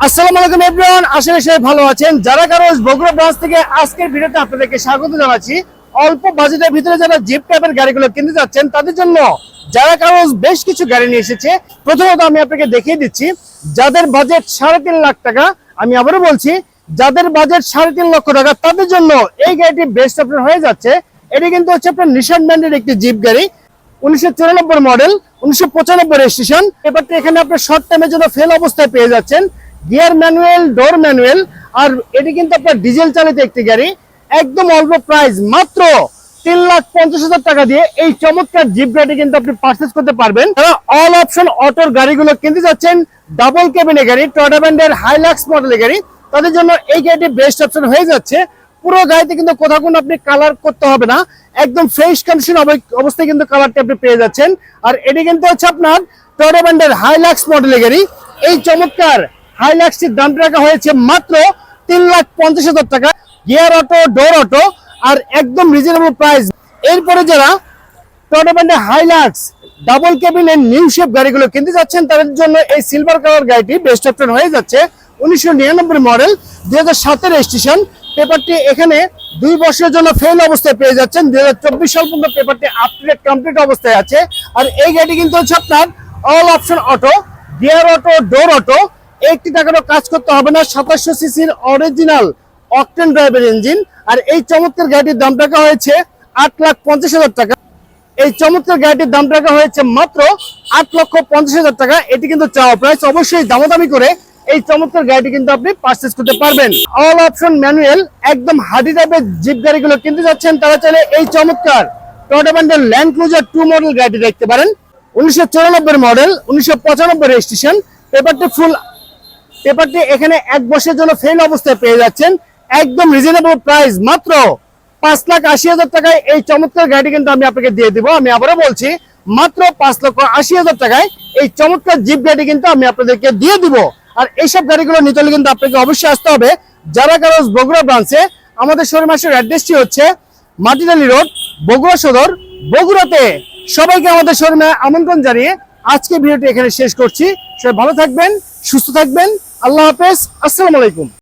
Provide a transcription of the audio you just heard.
আসসালামু আলাইকুম এভরিওয়ান, আশা করি সবাই ভালো আছেন। যারা কারোজ বগুড়া ব্রাঞ্চ থেকে আজকের ভিডিওতে আপনাদেরকে স্বাগত জানাচ্ছি। অল্প বাজেটের ভিতরে যারা জিপ টাইপের গাড়িগুলো কিনতে যাচ্ছেন তাদের জন্য যারা কারোজ বেশ কিছু গাড়ি নিয়ে এসেছে। প্রথমত আমি আপনাকে দেখিয়ে দিচ্ছি, যাদের বাজেট 3.5 লাখ টাকা, আমি আবারও বলছি যাদের বাজেট 3.5 লক্ষ টাকা তাদের জন্য এই গাড়িটি বেস্ট অপশন হয়ে যাচ্ছে। এটি কিন্তু হচ্ছে আপনার নিশান ব্র্যান্ডের একটি জিপ গাড়ি, 1994 মডেল, 1995 রেজিস্ট্রেশন। পেপারটি এখানে আপনার শর্ট টাইমের জন্য ফেল অবস্থায় পেয়ে যাচ্ছেন। গিয়ার ম্যানুয়াল, ডোর ম্যানুয়াল, আর এটি কিন্তু আপনার ডিজেল চালিত একটি গাড়ি। একদম অল্প প্রাইস, মাত্র 3,50,000 টাকা দিয়ে এই চমৎকার জিপ গাড়ি কিন্তু আপনি পারচেজ করতে পারবেন। তারা অল অপশন অটোর গাড়িগুলো কিনতে যাচ্ছেন, ডাবল কেবিনের গাড়ি, টয়োটা ব্র্যান্ডের হাইলাক্স মডেলের গাড়ি, তাদের জন্য এই গাড়িটি বেস্ট অপশন হয়ে যাচ্ছে। পুরো গাড়িতে কিন্তু কোথাও কোনো আপনি কালার করতে হবে না, একদম ফ্রেশ কন্ডিশন অবস্থায় কিন্তু কালারটি আপনি পেয়ে যাচ্ছেন। আর এটি কিন্তু হচ্ছে আপনার টয়োটা ব্র্যান্ডের হাইলাক্স মডেলের গাড়ি। এই চমৎকার হাইলাক্সটির দাম রাখা হয়েছে মাত্র 3,50,000 টাকা। গিয়ার অটো, ডোর অটো, আর একদম রিজনেবল প্রাইস। এরপরে যারা টয়োটা ব্র্যান্ডের হাইলাক্স ডাবল কেবিনের নিউ শেপ গাড়িগুলো কিনতে যাচ্ছেন তাদের জন্য এই সিলভার কালার গাড়িটি বেস্ট অপশন হয়ে যাচ্ছে। 1999 মডেল, 2007 রেজিস্ট্রেশন। পেপারটি এখানে 2 বছরের জন্য ফেল অবস্থায় পেয়ে যাচ্ছেন। 2024 সাল পর্যন্ত পেপারটি আপ টু ডেট কমপ্লিট অবস্থায় আছে। আর এই গাড়ি কিন্তু হচ্ছে আপনার all option auto, gear auto, ডোর অটো, একটি টাকারও কাজ করতে হবে না। 2700 সিসির অরিজিনাল অকটেন ড্রাইভের ইঞ্জিন। আর এই চমৎকার গাড়িটির দাম রাখা হয়েছে 8,50,000 টাকা। এই চমৎকার গাড়িটির দাম রাখা হয়েছে মাত্র 8,50,000 টাকা। এটি কিন্তু চাওয়া প্রাইস, অবশ্যই দামাদামি করে এই চমৎকার গাড়িটি কিন্তু আপনি পারচেজ করতে পারবেন। অল অপশন ম্যানুয়াল, একদম হার্ডি টাইপের জিপ গাড়িগুলো কিনতে যাচ্ছেন তারা চাইলে এই চমৎকার টয়োটা ব্র্যান্ডের ল্যান্ড ক্রুজার 2 মডেল গাড়িটি দেখতে পারেন। 1994 মডেল, 1995 রেজিস্ট্রেশন। পেপারটি এখানে 1 বছরের জন্য ফেল অবস্থায় পেয়ে যাচ্ছেন। একদম রিজনেবল প্রাইস, মাত্র 5,80,000 টাকায় এই চমৎকার গাড়ি কিন্তু আমি আপনাকে দিয়ে দিব। আমি আবারও বলছি, মাত্র 5,80,000 টাকায় এই চমৎকার জিপ গাড়ি কিন্তু আমি আপনাদেরকে দিয়ে দিব। আর এইসব গাড়িগুলো নিতে হলে কিন্তু আপনাকে অবশ্যই আসতে হবে যারা কারোজ বগুড়া ব্রাঞ্চে। আমাদের শোরুমের অ্যাড্রেসটি হচ্ছে মাটিডালি রোড, বগুড়া সদর, বগুড়াতে। সবাইকে আমাদের শোরুমে আমন্ত্রণ জানিয়ে আজকে ভিডিওটি এখানে শেষ করছি। সবাই ভালো থাকবেন, সুস্থ থাকবেন। আল্লাহ হাফেজ, আসসালামু আলাইকুম।